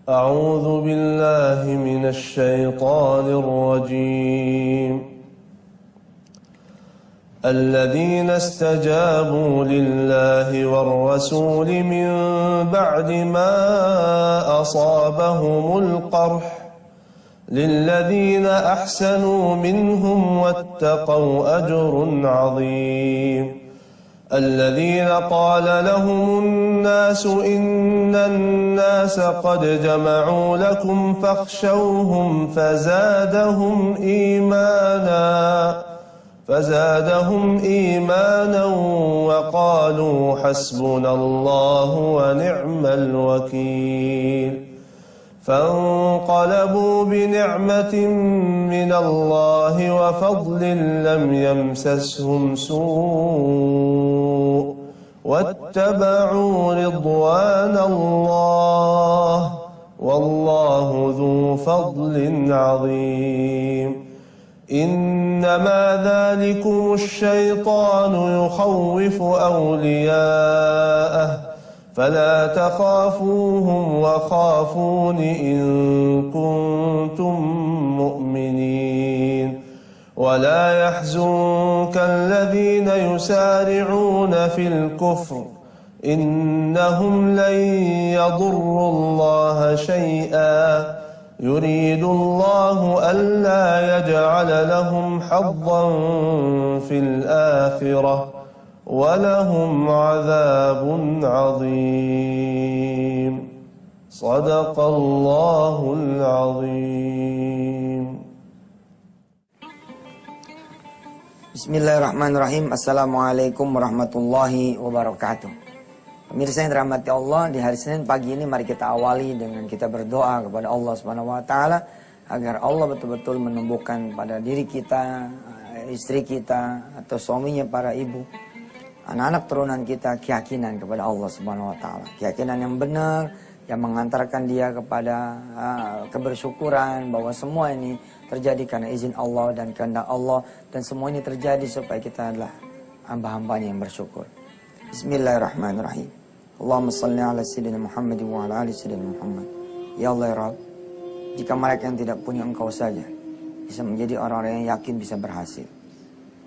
أعوذ بالله من الشيطان الرجيم الذين استجابوا لله والرسول من بعد ما أصابهم القرح للذين أحسنوا منهم واتقوا أجر عظيم الذين قال لهم الناس إن الناس قد جمعوا لكم فاخشوهم فزادهم إيمانا وقالوا حسبنا الله ونعم الوكيل فانقلبوا بنعمة من الله وفضل لم يمسسهم سوء واتبعوا رضوان الله والله ذو فضل عظيم إنما ذلكم الشيطان يخوف أولياءه فلا تخافوهم وخافون إن كنتم مؤمنين ولا يحزنك الذين يسارعون في الكفر إنهم لن يضروا الله شيئا يريد الله ألا يجعل لهم حظا في الآخرة ولهم عذاب عظيم صدق الله العظيم. Bismillahirrahmanirrahim. Assalamualaikum warahmatullahi wabarakatuh. Pemirsa yang dirahmati Allah, di hari Senin pagi ini mari kita awali dengan kita berdoa kepada Allah Subhanahu wa taala agar Allah betul-betul menumbuhkan pada diri kita, istri kita atau suaminya, para ibu, anak-anak turunan kita keyakinan kepada Allah Subhanahu wa taala. Keyakinan yang benar yang mengantarkan dia kepada kebersyukuran bahwa semua ini terjadi karena izin Allah dan kehendak Allah, dan semua ini terjadi supaya kita adalah hamba-hambanya yang bersyukur. Bismillahirrahmanirrahim. Allahumma salli ala sayyidina Muhammad wa ala ali sayyidina Muhammad. Ya Allah ya Rabb, jika mereka yang tidak punya Engkau saja bisa menjadi orang-orang yang yakin bisa berhasil,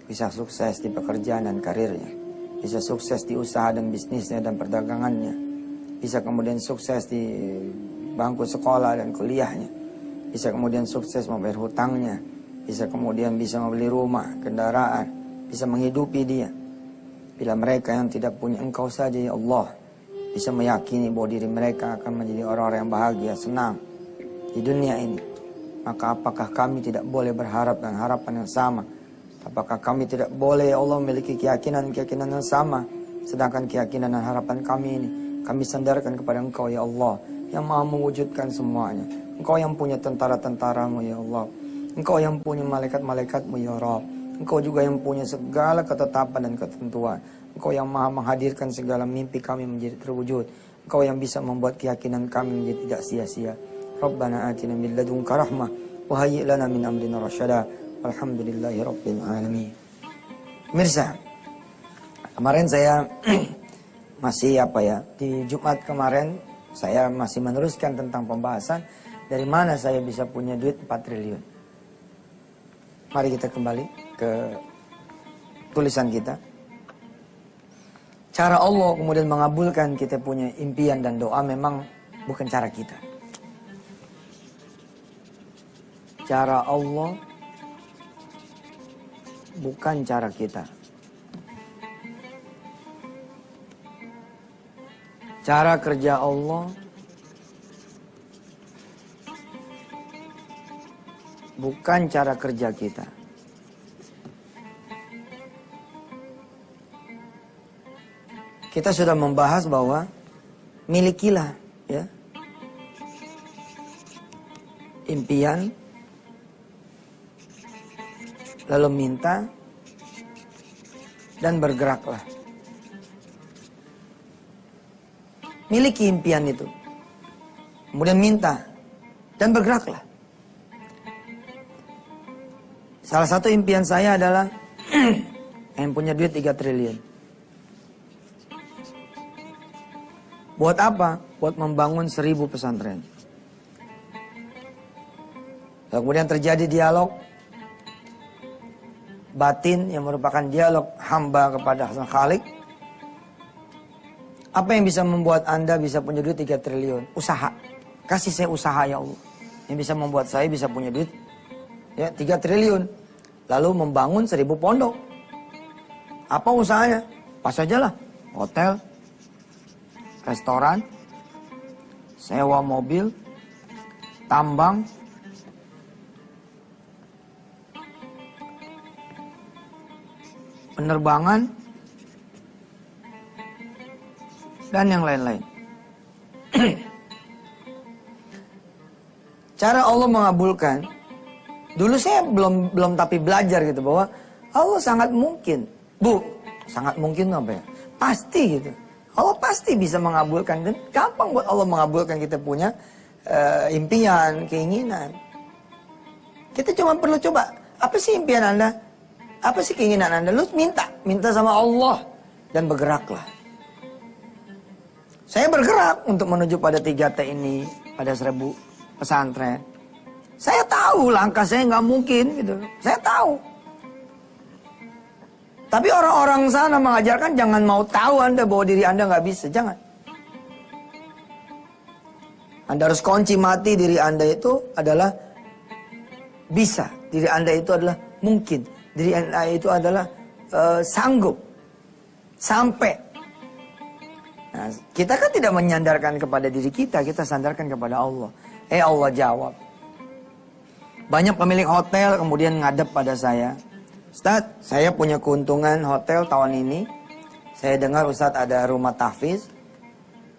bisa sukses di pekerjaan dan karirnya, bisa sukses di usaha dan bisnisnya dan perdagangannya, bisa kemudian sukses di bangku sekolah dan kuliahnya, bisa kemudian sukses membayar hutangnya, bisa kemudian bisa membeli rumah, kendaraan, bisa menghidupi dia. Bila mereka yang tidak punya Engkau saja ya Allah bisa meyakini bahwa diri mereka akan menjadi orang-orang yang bahagia, senang di dunia ini, maka apakah kami tidak boleh berharap dengan harapan yang sama? Apakah kami tidak boleh ya Allah memiliki keyakinan-keyakinan yang sama? Sedangkan keyakinan dan harapan kami ini kami sandarkan kepada Engkau ya Allah yang maha mewujudkan semuanya. Engkau yang punya tentara-tentaramu ya Allah. Engkau yang punya malaikat-malaikatmu ya Rabb. Engkau juga yang punya segala ketetapan dan ketentuan. Engkau yang maha menghadirkan segala mimpi kami menjadi terwujud. Engkau yang bisa membuat keyakinan kami menjadi tidak sia-sia. Rabbana atina min ladunka rahmah wa hayyi' lana min amrina rasyada. Alhamdulillahi rabbil alamin. Pemirsa, kemarin saya di Jumat kemarin saya masih meneruskan tentang pembahasan dari mana saya bisa punya duit 4 triliun. Mari kita kembali ke tulisan kita. Cara Allah kemudian mengabulkan kita punya impian dan doa memang bukan cara kita. Cara Allah bukan cara kita. Cara kerja Allah bukan cara kerja kita. Kita sudah membahas bahwa milikilah ya impian, lalu minta dan bergeraklah. Miliki impian itu, kemudian minta dan bergeraklah. Salah satu impian saya adalah yang punya duit 3 triliun. Buat apa? Buat membangun 1000 pesantren. Kemudian terjadi dialog batin yang merupakan dialog hamba kepada Sang Khalik. Apa yang bisa membuat Anda bisa punya duit 3 triliun? Usaha. Kasih saya usaha ya Allah. Yang bisa membuat saya bisa punya duit ya 3 triliun. Lalu membangun 1000 pondok. Apa usahanya? Pas aja lah. Hotel, restoran, sewa mobil, tambang, penerbangan, dan yang lain-lain. Cara Allah mengabulkan, dulu saya belum tapi belajar gitu bahwa Allah sangat mungkin, sangat mungkin apa ya? Pasti gitu. Allah pasti bisa mengabulkan, dan gampang buat Allah mengabulkan kita punya impian, keinginan. Kita cuma perlu coba, apa sih impian Anda? Apa sih keinginan Anda? Lu minta sama Allah dan bergeraklah. Saya bergerak untuk menuju pada 3T ini, pada 1000 pesantren. Saya tahu langkah saya nggak mungkin gitu. Saya tahu. Tapi orang-orang sana mengajarkan jangan mau tahu Anda bahwa diri Anda nggak bisa. Jangan. Anda harus kunci mati diri Anda itu adalah bisa. Diri Anda itu adalah mungkin. Diri Anda itu adalah sanggup. Sampai. Nah, kita kan tidak menyandarkan kepada diri kita sandarkan kepada Allah. Allah jawab. Banyak pemilik hotel kemudian ngadep pada saya. Ustaz, saya punya keuntungan hotel tahun ini. Saya dengar Ustaz ada rumah tahfiz,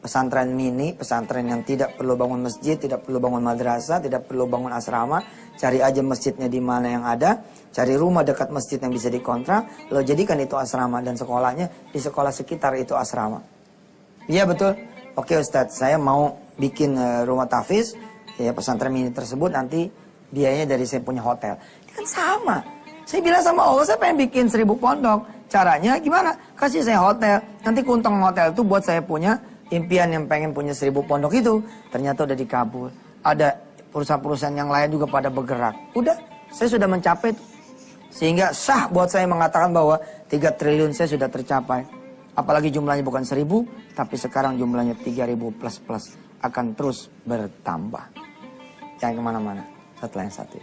pesantren mini, pesantren yang tidak perlu bangun masjid, tidak perlu bangun madrasah, tidak perlu bangun asrama. Cari aja masjidnya di mana yang ada, cari rumah dekat masjid yang bisa dikontrak, lo jadikan itu asrama dan sekolahnya di sekolah sekitar itu asrama. Iya betul. Oke Ustadz, saya mau bikin rumah tahfiz, ya pesantren mini tersebut nanti biayanya dari saya punya hotel. Ini kan sama. Saya bilang sama Allah, saya pengen bikin 1000 pondok. Caranya gimana? Kasih saya hotel. Nanti keuntungan hotel itu buat saya punya impian yang pengen punya 1000 pondok itu. Ternyata udah dikabul. Ada perusahaan-perusahaan yang lain juga pada bergerak. Udah, saya sudah mencapai itu. Sehingga sah buat saya mengatakan bahwa 3 triliun saya sudah tercapai. Apalagi jumlahnya bukan 1000, tapi sekarang jumlahnya 3000 plus akan terus bertambah. Jangan kemana-mana, setelah yang satu.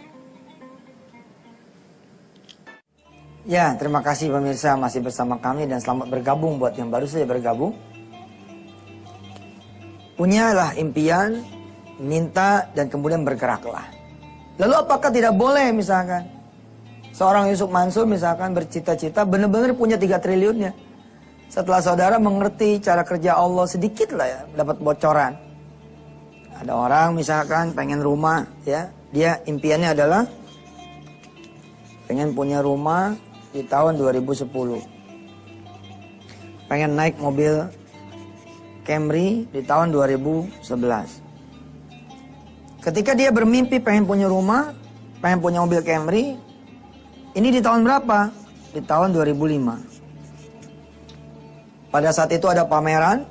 Ya, terima kasih pemirsa masih bersama kami dan selamat bergabung buat yang baru saja bergabung. Punyalah impian, minta dan kemudian bergeraklah. Lalu apakah tidak boleh misalkan seorang Yusuf Mansur misalkan bercita-cita benar-benar punya 3 triliunnya. Setelah saudara mengerti cara kerja Allah sedikit lah ya, dapat bocoran. Ada orang misalkan pengen rumah ya, dia impiannya adalah pengen punya rumah di tahun 2010. Pengen naik mobil Camry di tahun 2011. Ketika dia bermimpi pengen punya rumah, pengen punya mobil Camry, ini di tahun berapa? Di tahun 2005. Pada saat itu ada pameran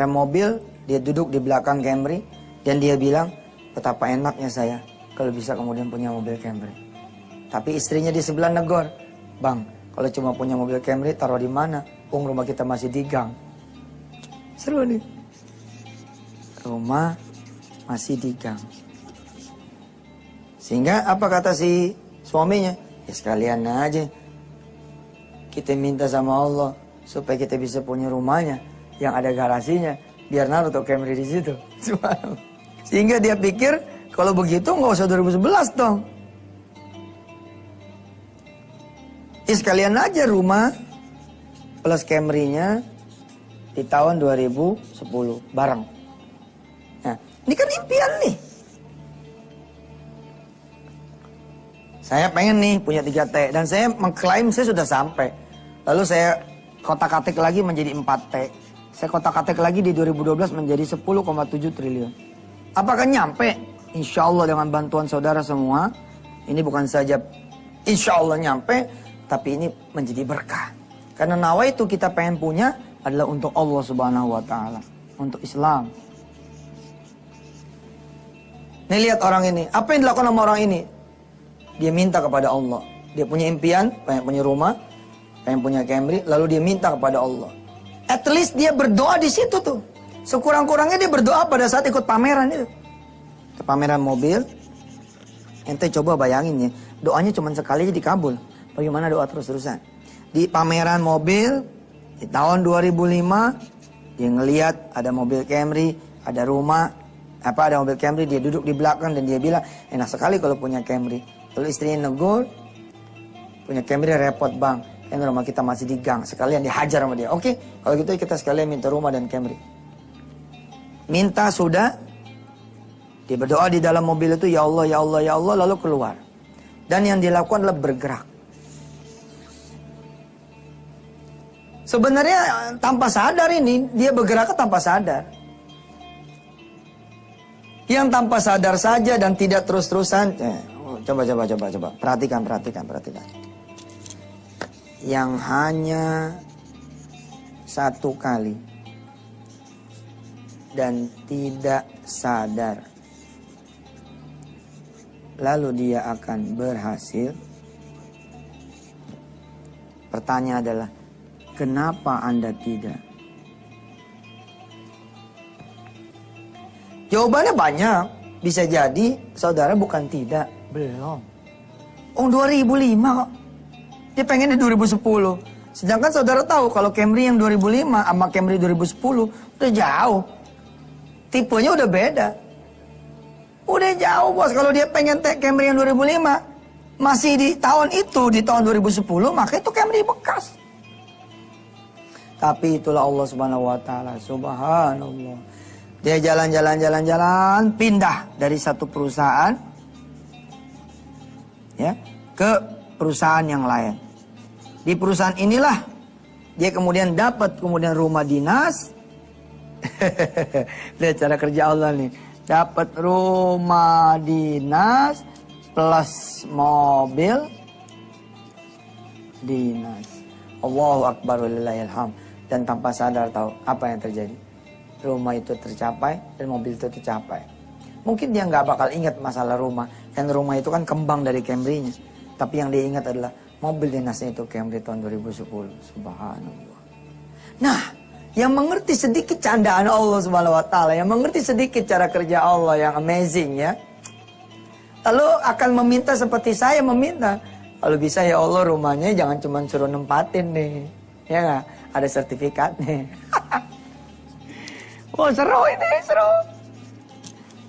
mobil, dia duduk di belakang Camry, dan dia bilang, betapa enaknya saya kalau bisa kemudian punya mobil Camry. Tapi istrinya di sebelah negor, Bang, kalau cuma punya mobil Camry taruh di mana? Rumah kita masih di gang. Seru nih. Rumah masih di gang. Sehingga apa kata si suaminya? Ya sekalian aja kita minta sama Allah supaya kita bisa punya rumahnya yang ada garasinya, biar naruh tuh Camry di situ. Sehingga dia pikir kalau begitu nggak usah 2011 dong. Ya sekalian aja rumah plus Camry-nya di tahun 2010 bareng. Nah, ini kan impian nih. Saya pengen nih punya 3T dan saya mengklaim saya sudah sampai. Lalu saya kotak-katik lagi menjadi 4T. Saya kotak-katik lagi di 2012 menjadi 10,7 triliun. Apakah nyampe? Insya Allah dengan bantuan saudara semua. Ini bukan saja insya Allah nyampe, tapi ini menjadi berkah. Karena nawaitu kita pengen punya adalah untuk Allah Subhanahu wa Ta'ala, untuk Islam. Nih lihat orang ini, apa yang dilakukan sama orang ini? Dia minta kepada Allah. Dia punya impian, pengen punya rumah, pengen punya Camry, lalu dia minta kepada Allah. At least dia berdoa di situ tuh. Sekurang-kurangnya dia berdoa pada saat ikut pameran itu. Ke pameran mobil, ente coba bayangin ya, doanya cuma sekali aja dikabul. Bagaimana doa terus-terusan? Di pameran mobil, di tahun 2005, dia ngelihat ada mobil Camry, ada rumah, ada mobil Camry, dia duduk di belakang dan dia bilang, enak sekali kalau punya Camry. Lalu istrinya negur, punya Camry repot bang, kan rumah kita masih di gang, sekalian dihajar sama dia. Oke, kalau gitu kita sekalian minta rumah dan Camry. Minta sudah, dia berdoa di dalam mobil itu, ya Allah, ya Allah, ya Allah, lalu keluar. Dan yang dilakukan adalah bergerak. Sebenarnya tanpa sadar ini, dia bergerak tanpa sadar. Yang tanpa sadar saja dan tidak terus-terusan. Coba. Perhatikan. Yang hanya satu kali dan tidak sadar, lalu dia akan berhasil. Pertanyaan adalah, kenapa Anda tidak? Jawabannya banyak. Bisa jadi saudara bukan tidak, belum. 2005 kok. Dia pengennya 2010. Sedangkan saudara tahu kalau Camry yang 2005 sama Camry 2010 udah jauh. Tipenya udah beda. Udah jauh bos. Kalau dia pengen Camry yang 2005 masih di tahun itu, di tahun 2010, maka itu Camry bekas. Tapi itulah Allah Subhanahu wa taala. Subhanallah. Dia jalan, pindah dari satu perusahaan ya ke perusahaan yang lain. Di perusahaan inilah dia kemudian dapat rumah dinas. Lihat cara kerja Allah nih. Dapat rumah dinas plus mobil dinas. Allahu Akbar walillahilham. Dan tanpa sadar tahu apa yang terjadi. Rumah itu tercapai dan mobil itu tercapai. Mungkin dia nggak bakal ingat masalah rumah. Kan rumah itu kan kembang dari Camry-nya. Tapi yang dia ingat adalah mobil dinasnya itu Camry tahun 2010. Subhanallah. Nah, yang mengerti sedikit candaan Allah Subhanahu wa taala, yang mengerti sedikit cara kerja Allah yang amazing ya. Lalu akan meminta seperti saya meminta. Kalau bisa ya Allah rumahnya jangan cuma suruh nempatin nih. Ya nggak? Ada sertifikatnya. Oh seru ini, seru.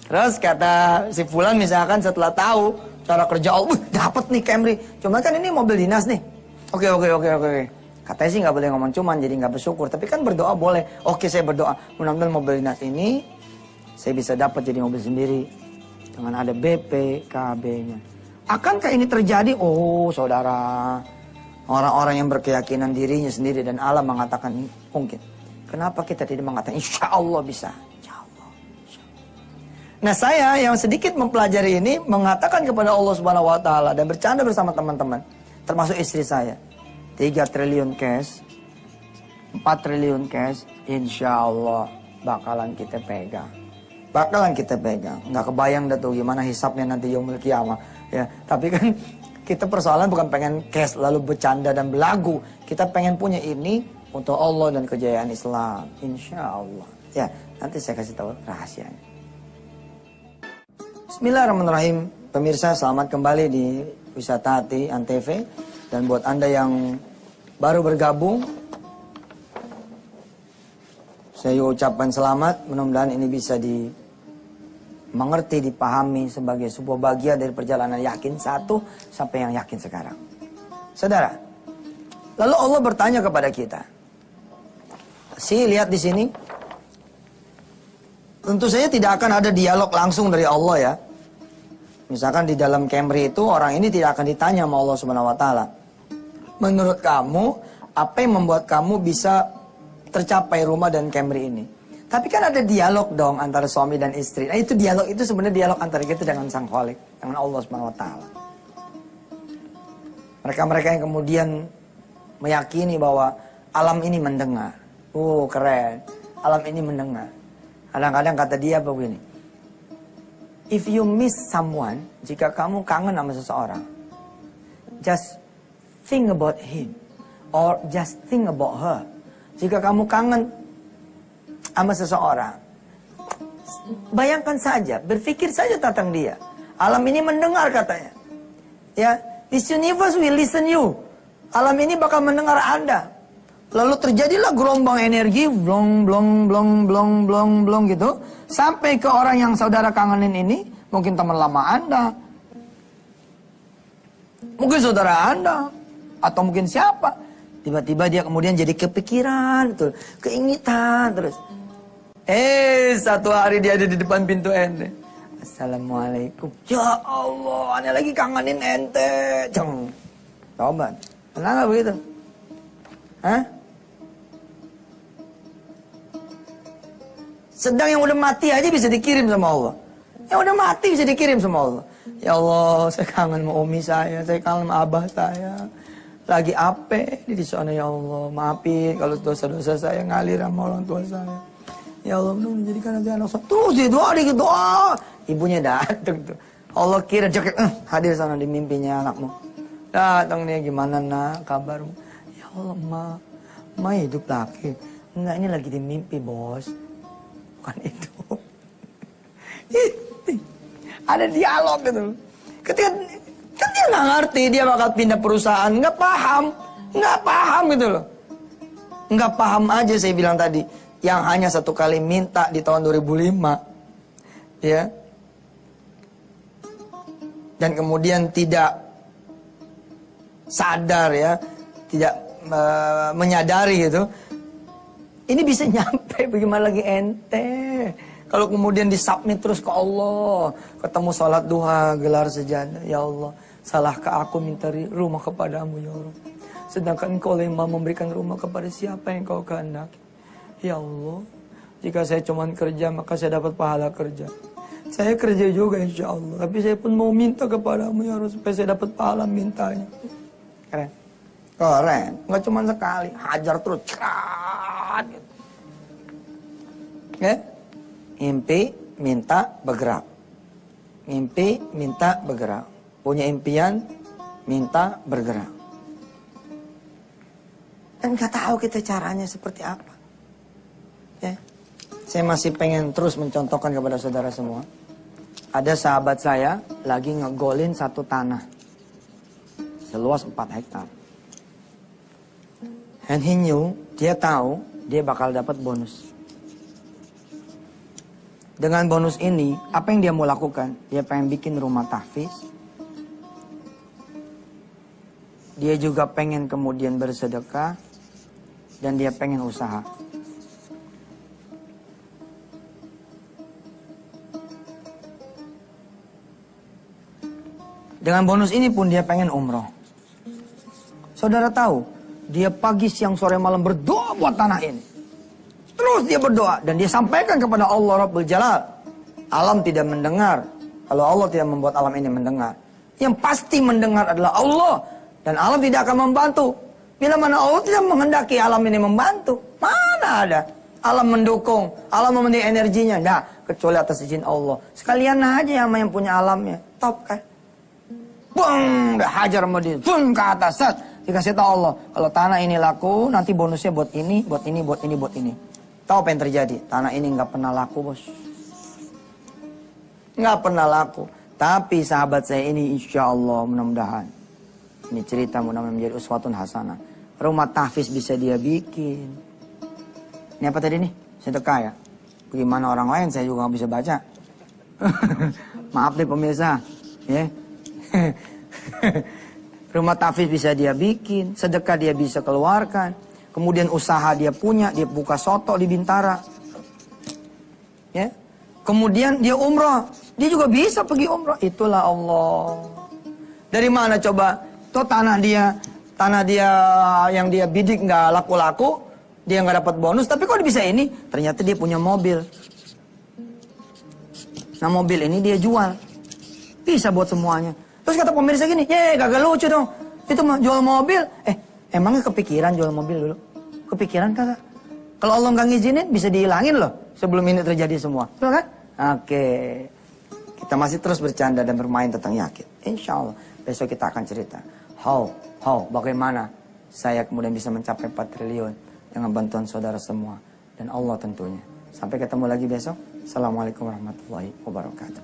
Terus kata si Fulan misalkan setelah tahu cara kerja Allah, dapat nih Camry. Cuma kan ini mobil dinas nih. Oke. Katanya sih nggak boleh ngomong cuman, jadi nggak bersyukur. Tapi kan berdoa boleh. Oke saya berdoa. Mudah-mudahan mobil dinas ini saya bisa dapat jadi mobil sendiri. Dengan ada BPKB-nya. Akankah ini terjadi? Oh saudara. Orang-orang yang berkeyakinan dirinya sendiri dan Allah mengatakan mungkin. Kenapa kita tidak mengatakan insya Allah bisa? Insya Allah. Nah saya yang sedikit mempelajari ini mengatakan kepada Allah Subhanahu Wa Taala dan bercanda bersama teman-teman, termasuk istri saya, 3 triliun cash, 4 triliun cash, insya Allah bakalan kita pegang. Nggak kebayang dah tuh gimana hisapnya nanti yaumul qiyamah. Ya, tapi kan kita persoalan bukan pengen cash lalu bercanda dan belagu. Kita pengen punya ini untuk Allah dan kejayaan Islam, insya Allah. Ya, nanti saya kasih tahu rahasianya. Bismillahirrahmanirrahim. Pemirsa, selamat kembali di Wisata Hati Antv. Dan buat Anda yang baru bergabung, saya ucapkan selamat. Mudah-mudahan ini bisa dimengerti, dipahami sebagai sebuah bagian dari perjalanan yakin 1 sampai yang yakin sekarang. Saudara, lalu Allah bertanya kepada kita. Lihat di sini. Tentu saja tidak akan ada dialog langsung dari Allah ya. Misalkan di dalam Camry itu orang ini tidak akan ditanya sama Allah Subhanahu wa taala. Menurut kamu, apa yang membuat kamu bisa tercapai rumah dan Camry ini? Tapi kan ada dialog dong antara suami dan istri. Nah itu dialog itu sebenarnya dialog antara kita dengan Sang Khalik, dengan Allah Subhanahu wa taala. Mereka-mereka yang kemudian meyakini bahwa alam ini mendengar. Keren. Alam ini mendengar. Kadang-kadang kata dia begini. if you miss someone, jika kamu kangen sama seseorang, just think about him or just think about her. Jika kamu kangen sama seseorang, bayangkan saja, berpikir saja tentang dia. Alam ini mendengar katanya. Ya, this universe will listen you. Alam ini bakal mendengar Anda. Lalu terjadilah gelombang energi, blong, blong, blong, blong, blong, blong gitu. Sampai ke orang yang saudara kangenin ini, mungkin teman lama Anda. Mungkin saudara Anda. Atau mungkin siapa. Tiba-tiba dia kemudian jadi kepikiran, betul, keingitan terus. Satu hari dia ada di depan pintu ente. Assalamualaikum. Ya Allah, ane lagi kangenin ente. Ceng. Coba, pernah gak begitu? Hah? Sedang yang udah mati aja bisa dikirim sama Allah. Yang udah mati bisa dikirim sama Allah. Ya Allah, saya kangen sama umi saya kangen sama abah saya. Lagi ape di sana ya Allah. Maafin kalau dosa-dosa saya ngalir sama orang tua saya. Ya Allah, menjadikan nanti anak saya. Terus dia doa. Ibunya datang tuh. Allah kira jaket, hadir sana di mimpinya anakmu. Datang nih, gimana nak kabarmu? Ya Allah, ma hidup lagi. Enggak, ini lagi di mimpi bos. Bukan itu. Ada dialog gitu. Ketika kan dia nggak ngerti, dia bakal pindah perusahaan, nggak paham gitu loh. Nggak paham aja saya bilang tadi. Yang hanya satu kali minta di tahun 2005, ya, dan kemudian tidak sadar ya, tidak menyadari gitu. Ini bisa nyampe bagaimana lagi ente. Kalau kemudian disubmit terus ke Allah, ketemu sholat duha, gelar sejadah, ya Allah, salahkah aku minta rumah kepadamu ya Allah. Sedangkan engkau yang memberikan rumah kepada siapa yang kau kehendaki. Ya Allah, jika saya cuma kerja maka saya dapat pahala kerja. Saya kerja juga insya Allah, tapi saya pun mau minta kepadamu ya Allah supaya saya dapat pahala mintanya. Keren, nggak cuma sekali, hajar terus, cerat. Ya, mimpi minta bergerak, mimpi minta bergerak, punya impian minta bergerak. Dan nggak tahu kita caranya seperti apa. Ya. Saya masih pengen terus mencontohkan kepada saudara semua. Ada sahabat saya lagi ngegolin satu tanah seluas 4 hektar. And he knew, dia tahu dia bakal dapat bonus. Dengan bonus ini, apa yang dia mau lakukan? Dia pengen bikin rumah tahfiz. Dia juga pengen kemudian bersedekah. Dan dia pengen usaha. Dengan bonus ini pun dia pengen umroh. Saudara tahu, dia pagi, siang, sore, malam berdoa buat tanah ini. Terus dia berdoa dan dia sampaikan kepada Allah Rabbul Jalal. Alam tidak mendengar kalau Allah tidak membuat alam ini mendengar. Yang pasti mendengar adalah Allah. Dan alam tidak akan membantu. Bila mana Allah tidak menghendaki alam ini membantu. Mana ada alam mendukung, alam memberi energinya. Nah, kecuali atas izin Allah. Sekalian aja sama yang punya alamnya. Top kan? Bung, udah hajar sama dia. Bung, ke atas. Set. Dikasih tahu Allah. Kalau tanah ini laku, nanti bonusnya buat ini, buat ini, buat ini, buat ini. Tahu apa yang terjadi? Tanah ini nggak pernah laku, bos. Nggak pernah laku. Tapi sahabat saya ini insya Allah mudah-mudahan. Ini cerita mudah-mudahan menjadi uswatun hasanah. Rumah tahfiz bisa dia bikin. Ini apa tadi nih? Sedekah ya? Bagaimana orang lain saya juga nggak bisa baca. Maaf deh pemirsa. Ya. Rumah tahfiz bisa dia bikin. Sedekah dia bisa keluarkan. Kemudian usaha dia punya. Dia buka soto di Bintara. Ya. Kemudian dia umroh. Dia juga bisa pergi umroh. Itulah Allah. Dari mana coba? Tuh tanah dia yang dia bidik nggak laku-laku. Dia nggak dapat bonus. Tapi kok dia bisa ini? Ternyata dia punya mobil. Nah mobil ini dia jual. Bisa buat semuanya. Terus kata pemirsa gini, kagak lucu dong. Itu jual mobil. Emangnya kepikiran jual mobil dulu? Kepikiran kagak? Kalau Allah nggak ngizinin bisa dihilangin loh sebelum ini terjadi semua. Betul kan? Oke. Kita Kita masih terus bercanda dan bermain tentang yakin. Insya Allah besok kita akan cerita. Bagaimana saya kemudian bisa mencapai 4 triliun dengan bantuan saudara semua. Dan Allah tentunya. Sampai ketemu lagi besok. Assalamualaikum warahmatullahi wabarakatuh.